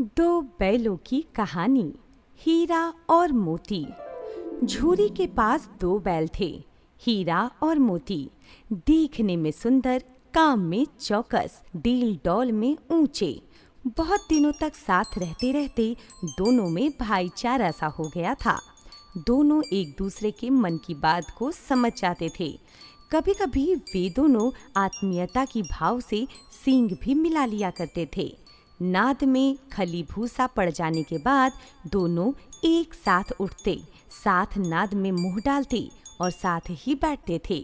दो बैलों की कहानी। हीरा और मोती। झूरी के पास दो बैल थे, हीरा और मोती। देखने में सुंदर, काम में चौकस, डील डौल में ऊंचे। बहुत दिनों तक साथ रहते रहते दोनों में भाईचारा सा हो गया था। दोनों एक दूसरे के मन की बात को समझ जाते थे। कभी कभी वे दोनों आत्मीयता की भाव से सींग भी मिला लिया करते थे। नाद में खली भूसा पड़ जाने के बाद दोनों एक साथ उठते, साथ नाद में मुंह डालते और साथ ही बैठते थे।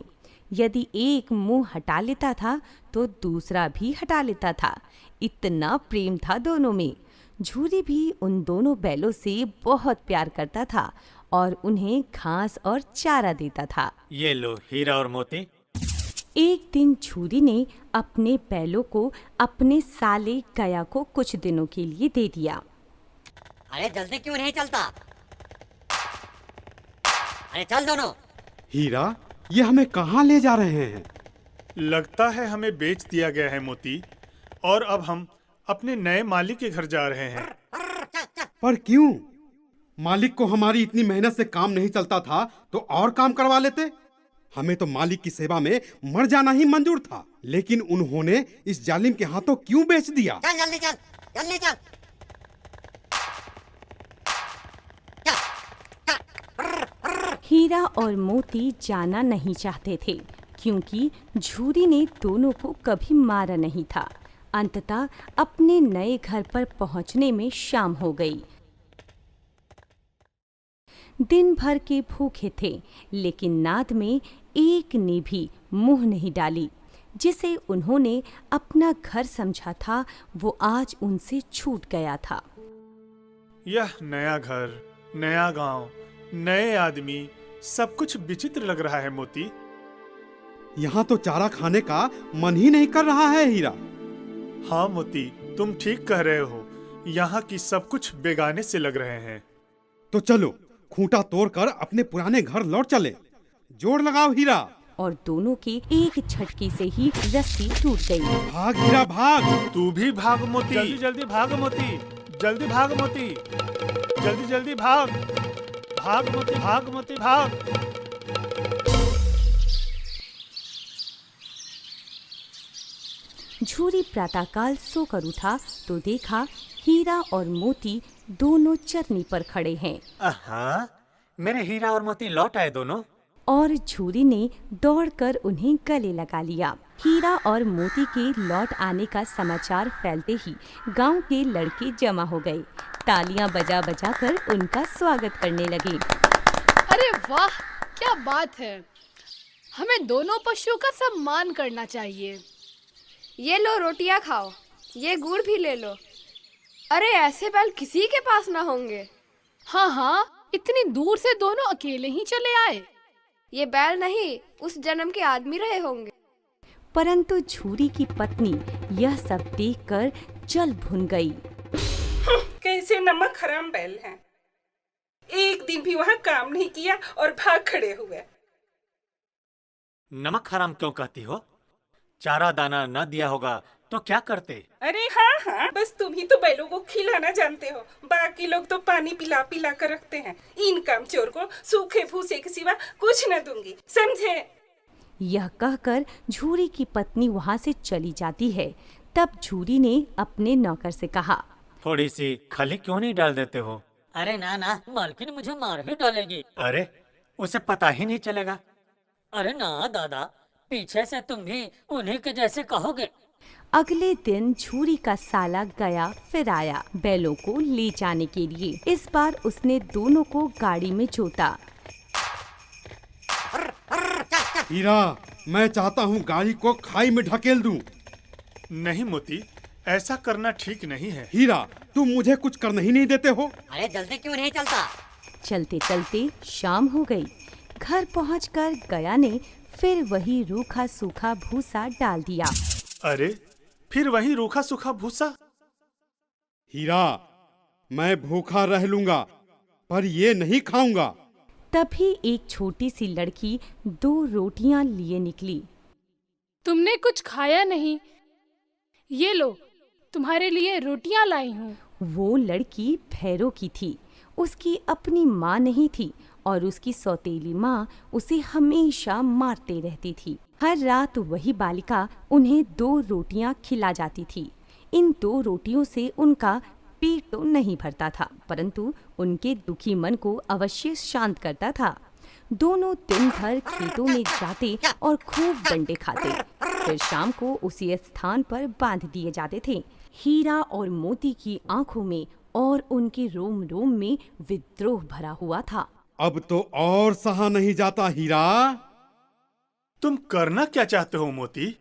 यदि एक मुंह हटा लेता था तो दूसरा भी हटा लेता था। इतना प्रेम था दोनों में। झूरी भी उन दोनों बैलों से बहुत प्यार करता था और उन्हें घास और चारा देता था। ये लो हीरा और मोती। एक दिन झूरी ने अपने बैलों को अपने साले गया को कुछ दिनों के लिए दे दिया। अरे जल्दी क्यों नहीं चलता? अरे चल दोनों। हीरा, ये हमें कहाँ ले जा रहे हैं? लगता है हमें बेच दिया गया है मोती, और अब हम अपने नए मालिक के घर जा रहे हैं। पर क्यों? मालिक को हमारी इतनी मेहनत से काम नहीं चलता था तो और काम करवा लेते। हमें तो मालिक की सेवा में मर जाना ही मंजूर था, लेकिन उन्होंने इस जालिम के हाथों क्यों बेच दिया? चल जल्दी चल, जल्दी चल। हीरा और मोती जाना नहीं चाहते थे, क्योंकि झूरी ने दोनों को कभी मारा नहीं था। अंततः अपने नए घर पर पहुंचने में शाम हो गई। दिन भर के भूखे थे, लेकिन नाद में एक ने भी मुंह नहीं डाली। जिसे उन्होंने अपना घर समझा था वो आज उनसे छूट गया था। यह नया घर, नया गांव, नए आदमी, सब कुछ विचित्र लग रहा है मोती। यहाँ तो चारा खाने का मन ही नहीं कर रहा है हीरा। हाँ मोती, तुम ठीक कह रहे हो। यहाँ की सब कुछ बेगाने से लग रहे हैं। तो चलो खूंटा तोड़कर अपने पुराने घर लौट चले। जोर लगाओ हीरा। और दोनों की एक झटके से ही रस्सी टूट गई। भाग हीरा भाग। तू भी भाग मोती। जल्दी जल्दी भाग मोती, जल्दी भाग मोती, जल्दी जल्दी भाग। भाग मोती, भाग मोती, भाग। झूरी प्रातःकाल सोकर उठा तो देखा हीरा और मोती दोनों चरनी पर खड़े हैं। आहा, मेरे हीरा और मोती लौट आए दोनों। और झूरी ने दौड़कर उन्हें गले लगा लिया। हीरा और मोती के लौट आने का समाचार फैलते ही गांव के लड़के जमा हो गए। तालियां बजा बजा कर उनका स्वागत करने लगे। अरे वाह, क्या बात है! हमें दोनों पशुओं का सम्मान करना चाहिए। ये लो रोटियां खाओ, ये गुड़ भी ले लो। अरे ऐसे बैल किसी के पास ना होंगे। हाँ हाँ, इतनी दूर से दोनों अकेले ही चले आए। ये बैल नहीं, उस जन्म के आदमी रहे होंगे। परंतु झूरी की पत्नी यह सब देखकर जल भुन गई। कैसे नमक हराम बैल हैं। एक दिन भी वहाँ काम नहीं किया और भाग खड़े हुए। नमक हराम क्यों कहती हो? चारा दाना न दिया होगा तो क्या करते? अरे हाँ हाँ, बस तुम ही तो बैलों को खिलाना जानते हो। बाकी लोग तो पानी पिला पिला कर रखते हैं। इन कामचोर को सूखे भूसे के सिवा कुछ न दूंगी, समझे? यह कहकर झूरी की पत्नी वहाँ से चली जाती है। तब झूरी ने अपने नौकर से कहा, थोड़ी सी खली क्यों नहीं डाल देते हो? अरे ना ना, मालकिन मुझे मार ही डालेगी। अरे उसे पता ही नहीं चलेगा। अरे ना दादा, पीछे से तुम भी उन्हीं के जैसे कहोगे। अगले दिन झूरी का साला गया फिर आया बैलों को ले जाने के लिए। इस बार उसने दोनों को गाड़ी में जोता। हीरा, मैं चाहता हूँ गाड़ी को खाई में ढकेल दूं। नहीं मोती, ऐसा करना ठीक नहीं है। हीरा, तुम मुझे कुछ करने ही नहीं देते हो। अरे जल्दी क्यों नहीं चलता? चलते चलते शाम हो गई। घर पहुंचकर गया ने फिर वही रूखा सूखा भूसा डाल दिया। अरे फिर वही रूखा सूखा भूसा। हीरा, मैं भूखा रह लूंगा पर ये नहीं खाऊंगा। तभी एक छोटी सी लड़की 2 रोटियां लिए निकली। तुमने कुछ खाया नहीं, ये लो, तुम्हारे लिए रोटियां लाई हूँ। वो लड़की भैरों की थी। उसकी अपनी माँ नहीं थी और उसकी सौतेली माँ उसे हमेशा मारते रहती थी। हर रात वही बालिका उन्हें 2 रोटियां खिला जाती थी। इन 2 रोटियों से उनका पेट तो नहीं भरता था, परंतु उनके दुखी मन को अवश्य शांत करता था। दोनों दिन भर खेतों में जाते और खूब डंडे खाते, फिर शाम को उसी स्थान पर बांध दिए जाते थे। हीरा और मोती की आंखों में और उनके रोम रोम में विद्रोह भरा हुआ था। अब तो और सहा नहीं जाता हीरा। तुम करना क्या चाहते हो मोती?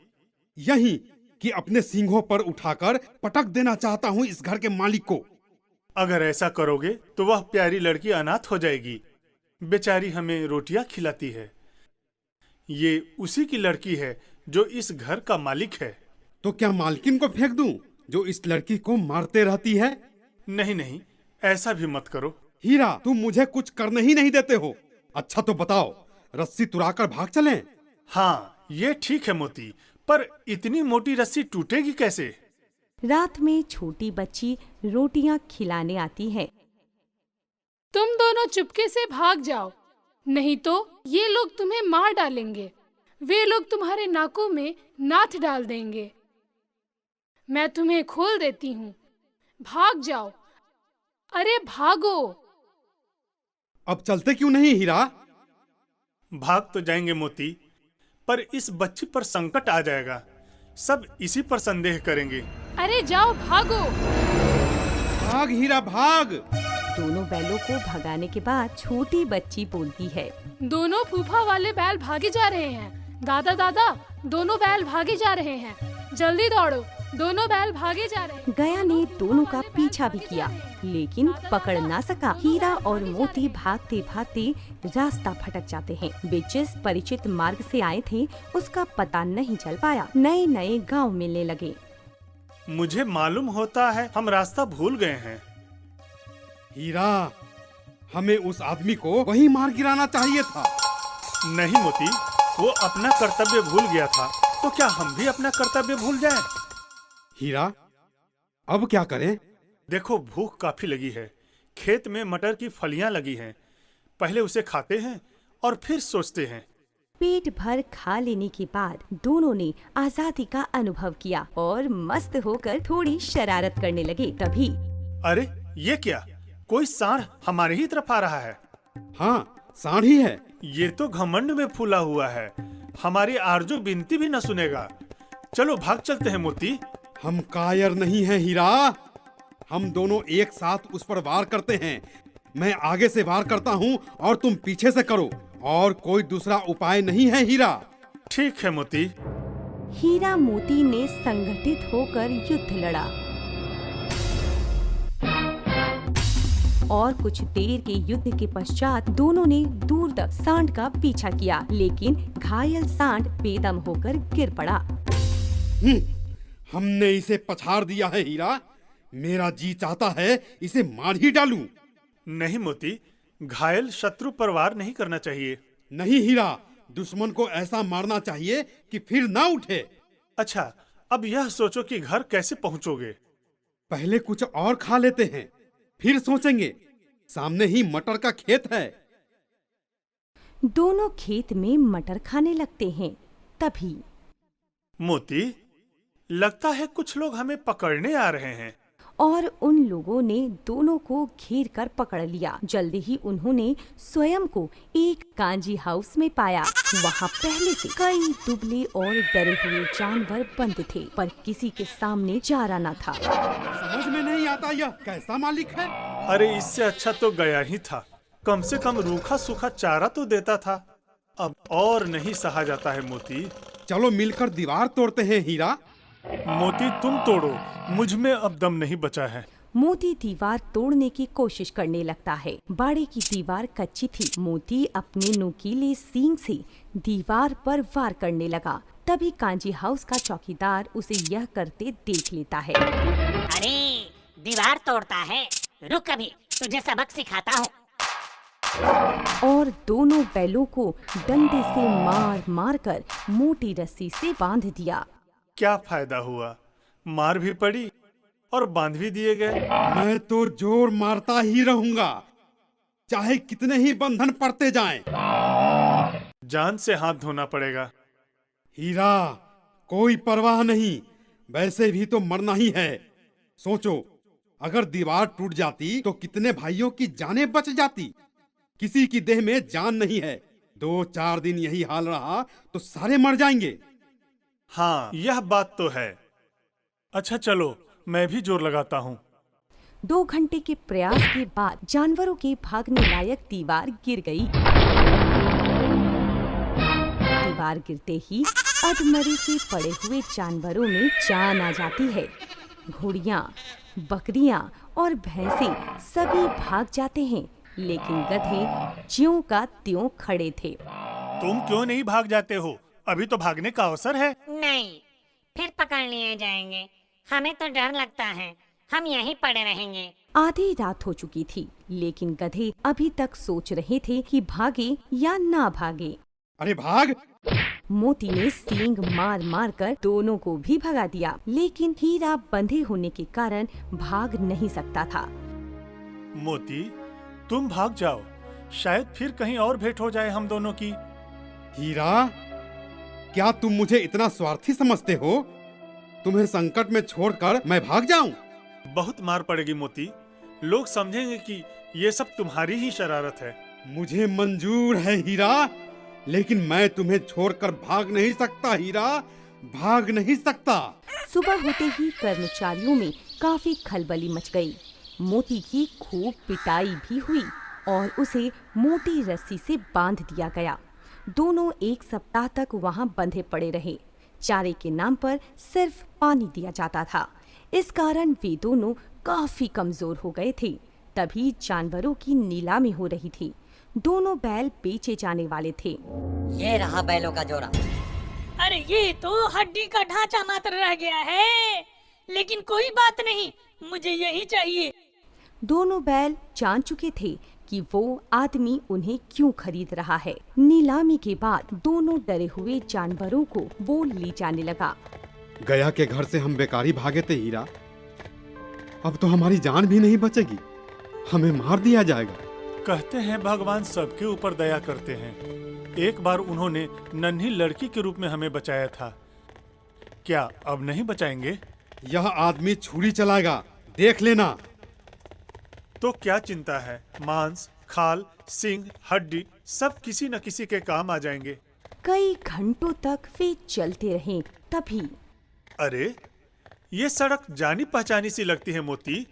यही कि अपने सींगों पर उठाकर पटक देना चाहता हूँ इस घर के मालिक को। अगर ऐसा करोगे तो वह प्यारी लड़की अनाथ हो जाएगी। बेचारी हमें रोटियां खिलाती है। ये उसी की लड़की है जो इस घर का मालिक है। तो क्या मालकिन को फेंक दूं जो इस लड़की को मारते रहती है? नहीं नहीं, ऐसा भी मत करो। हीरा, तुम मुझे कुछ करने ही नहीं देते हो। अच्छा तो बताओ, रस्सी तुराकर भाग चलें? हाँ, ये ठीक है मोती, पर इतनी मोटी रस्सी टूटेगी कैसे? रात में छोटी बच्ची रोटियां खिलाने आती है। तुम दोनों चुपके से भाग जाओ, नहीं तो ये लोग तुम्हें मार डालेंगे। वे लोग तुम्हारे नाकों में नाथ डाल देंगे। मैं तुम्हें खोल देती हूँ, भाग जाओ। अरे भागो। अब चलते क्यों नहीं हीरा? भाग तो जाएंगे मोती, पर इस बच्ची पर संकट आ जाएगा। सब इसी पर संदेह करेंगे। अरे जाओ, भागो। भाग हीरा भाग। दोनों बैलों को भगाने के बाद छोटी बच्ची बोलती है, दोनों फूफा वाले बैल भागे जा रहे हैं। दादा दादा, दोनों बैल भागे जा रहे हैं। जल्दी दौड़ो, दोनों बैल भागे जा रहे हैं। गया ने दोनों का पीछा भी किया, लेकिन पकड़ ना सका। हीरा और मोती भागते भागते रास्ता भटक जाते हैं। वे जिस परिचित मार्ग से आए थे उसका पता नहीं चल पाया। नए नए गांव मिलने लगे। मुझे मालूम होता है हम रास्ता भूल गए हैं। हीरा, हमें उस आदमी को वही मार गिराना चाहिए था। नहीं मोती, वो अपना कर्तव्य भूल गया था, तो क्या हम भी अपना कर्तव्य भूल जाएं? हीरा, अब क्या करें? देखो, भूख काफी लगी है। खेत में मटर की फलियां लगी हैं। पहले उसे खाते हैं और फिर सोचते हैं। पेट भर खा लेने के बाद दोनों ने आजादी का अनुभव किया और मस्त होकर थोड़ी शरारत करने लगे। तभी अरे ये क्या, कोई सांड हमारे ही तरफ आ रहा है। हाँ, सांड ही है। ये तो घमंड में फूला हुआ है, हमारी आरजू बिनती भी न सुनेगा। चलो भाग चलते हैं मोती। हम कायर नहीं हैं हीरा। हम दोनों एक साथ उस पर वार करते हैं। मैं आगे से वार करता हूँ और तुम पीछे से करो, और कोई दूसरा उपाय नहीं है हीरा। ठीक है मोती। हीरा मोती ने संगठित होकर युद्ध लड़ा और कुछ देर के युद्ध के पश्चात दोनों ने दूर तक सांड का पीछा किया, लेकिन घायल सांड बेदम होकर गिर पड़ा। हमने इसे पछाड़ दिया है हीरा। मेरा जी चाहता है इसे मार ही डालूं। नहीं मोती, घायल शत्रु पर वार नहीं करना चाहिए। नहीं हीरा, दुश्मन को ऐसा मारना चाहिए कि फिर ना उठे। अच्छा, अब यह सोचो कि घर कैसे पहुंचोगे। पहले कुछ और खा लेते हैं, फिर सोचेंगे। सामने ही मटर का खेत है। दोनों खेत में मटर खाने लगते हैं। तभी मोती, लगता है कुछ लोग हमें पकड़ने आ रहे हैं। और उन लोगों ने दोनों को घेर कर पकड़ लिया। जल्दी ही उन्होंने स्वयं को एक कांजी हाउस में पाया। वहाँ पहले से कई दुबले और डरे हुए जानवर बंद थे, पर किसी के सामने चारा न था। समझ में नहीं आता यह कैसा मालिक है। अरे इससे अच्छा तो गया ही था। कम से कम रूखा सूखा चारा तो देता था। अब और नहीं सहा जाता है मोती। चलो मिलकर दीवार तोड़ते हैं हीरा। मोती तुम तोड़ो, मुझ में अब दम नहीं बचा है। मोती दीवार तोड़ने की कोशिश करने लगता है। बाड़े की दीवार कच्ची थी। मोती अपने नुकीले सींग से दीवार पर वार करने लगा। तभी कांजी हाउस का चौकीदार उसे यह करते देख लेता है। अरे दीवार तोड़ता है, रुक अभी तुझे सबक सिखाता हूँ। और दोनों बैलों को डंडे से मार मार कर मोटी रस्सी से बांध दिया। क्या फायदा हुआ, मार भी पड़ी और बांध भी दिए गए। मैं तो जोर मारता ही रहूंगा, चाहे कितने ही बंधन पड़ते जाएं। जान से हाथ धोना पड़ेगा। हीरा, कोई परवाह नहीं, वैसे भी तो मरना ही है। सोचो, अगर दीवार टूट जाती तो कितने भाइयों की जानें बच जाती। किसी की देह में जान नहीं है। 2-4 दिन यही हाल रहा तो सारे मर जाएंगे। हाँ, यह बात तो है। अच्छा चलो, मैं भी जोर लगाता हूँ। 2 घंटे के प्रयास के बाद जानवरों के भागने लायक दीवार गिर गई। दीवार गिरते ही अधमरे से पड़े हुए जानवरों में जान आ जाती है। घोड़ियाँ, बकरियाँ और भैंसे सभी भाग जाते हैं, लेकिन गधे ज्यों का त्यों खड़े थे। तुम क्यों नहीं भाग जाते हो? अभी तो भागने का अवसर है। नहीं, फिर पकड़ लिए जाएंगे। हमें तो डर लगता है, हम यहीं पड़े रहेंगे। आधी रात हो चुकी थी, लेकिन गधे अभी तक सोच रहे थे कि भागे या ना भागे। अरे भाग! मोती ने सींग मार मार कर दोनों को भी भगा दिया, लेकिन हीरा बंधे होने के कारण भाग नहीं सकता था। मोती, तुम भाग जाओ, शायद फिर कहीं और भेंट हो जाए हम दोनों की। हीरा, क्या तुम मुझे इतना स्वार्थी समझते हो? तुम्हें संकट में छोड़कर मैं भाग जाऊं? बहुत मार पड़ेगी मोती। लोग समझेंगे कि ये सब तुम्हारी ही शरारत है। मुझे मंजूर है हीरा, लेकिन मैं तुम्हें छोड़कर भाग नहीं सकता हीरा, भाग नहीं सकता। सुबह होते ही कर्मचारियों में काफी खलबली मच गई। मोती की खूब पिटाई भी हुई और उसे मोटी रस्सी से बांध दिया गया। दोनों 1 सप्ताह तक वहां बंधे पड़े रहे। चारे के नाम पर सिर्फ पानी दिया जाता था। इस कारण वे दोनों काफी कमजोर हो गए थे। तभी जानवरों की नीलामी हो रही थी। दोनों बैल बेचे जाने वाले थे। ये रहा बैलों का जोड़ा। अरे ये तो हड्डी का ढांचा मात्र रह गया है, लेकिन कोई बात नहीं, मुझे यही चाहिए। दोनों बैल जान चुके थे कि वो आदमी उन्हें क्यों खरीद रहा है। नीलामी के बाद दोनों डरे हुए जानवरों को वो ले जाने लगा। गया के घर से हम बेकारी भागे थे हीरा, अब तो हमारी जान भी नहीं बचेगी, हमें मार दिया जाएगा। कहते हैं भगवान सबके ऊपर दया करते हैं। एक बार उन्होंने नन्ही लड़की के रूप में हमें बचाया था, क्या अब नहीं बचाएंगे? यह आदमी छुरी चलाएगा, देख लेना। तो क्या चिंता है, मांस, खाल, सींग, हड्डी सब किसी न किसी के काम आ जाएंगे। कई घंटों तक वे चलते रहे। तभी अरे, ये सड़क जानी पहचानी सी लगती है मोती।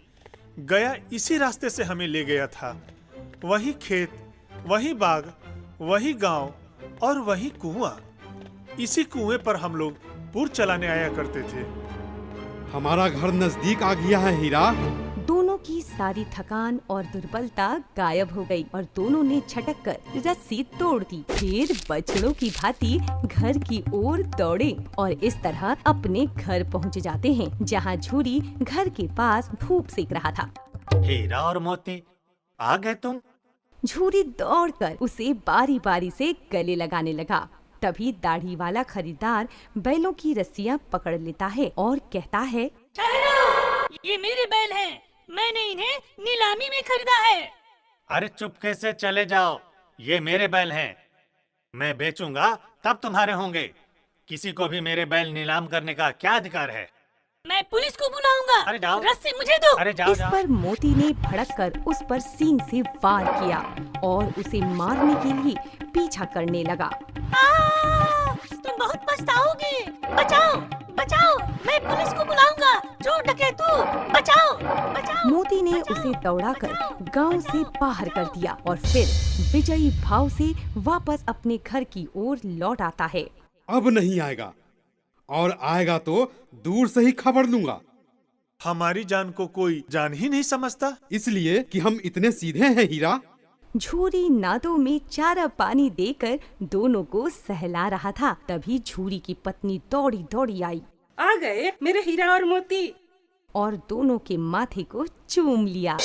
गया इसी रास्ते से हमें ले गया था। वही खेत, वही बाग, वही गांव और वही कुआं। इसी कुएं पर हम लोग पूर चलाने आया करते थे। हमारा घर नजदीक आ गया है हीरा। दोनों की सारी थकान और दुर्बलता गायब हो गई और दोनों ने झटक कर रस्सी तोड़ दी। फिर बछड़ों की भांति घर की ओर दौड़े और इस तरह अपने घर पहुंच जाते हैं, जहां झूरी घर के पास धूप सेक रहा था। हीरा और मोती, आ गए तुम? झूरी दौड़कर उसे बारी बारी से गले लगाने लगा। तभी दाढ़ी वाला खरीदार बैलों की रस्सियां पकड़ लेता है और कहता है, ठहरो, ये मेरे बैल हैं, मैंने इन्हें नीलामी में खरीदा है। अरे चुपके से चले जाओ, ये मेरे बैल हैं। मैं बेचूंगा तब तुम्हारे होंगे। किसी को भी मेरे बैल नीलाम करने का क्या अधिकार है? मैं पुलिस को बुलाऊंगा। अरे जाओ। रस्सी मुझे दो। अरे जाओ इस जाओ। पर मोती ने भड़ककर उस पर सींग से वार किया और उसे मारने के लिए पीछा करने लगा। तुम बहुत पछताओगे। बचाओ, बचाओ, मैं पुलिस को बुलाऊंगा। चोर डकैतों, बचाओ, बचाओ। मोती ने उसे दौड़ाकर गांव से बाहर कर दिया और फिर विजयी भाव से वापस अपने घर की ओर लौट आता है। अब नहीं आएगा, और आएगा तो दूर से ही खबर लूंगा। हमारी जान को कोई जान ही नहीं समझता, इसलिए कि हम इतने सीधे हैं हीरा। झूरी नादों में चारा पानी देकर दोनों को सहला रहा था। तभी झूरी की पत्नी दौड़ी दौड़ी आई। आ गए मेरे हीरा और मोती। और दोनों के माथे को चूम लिया।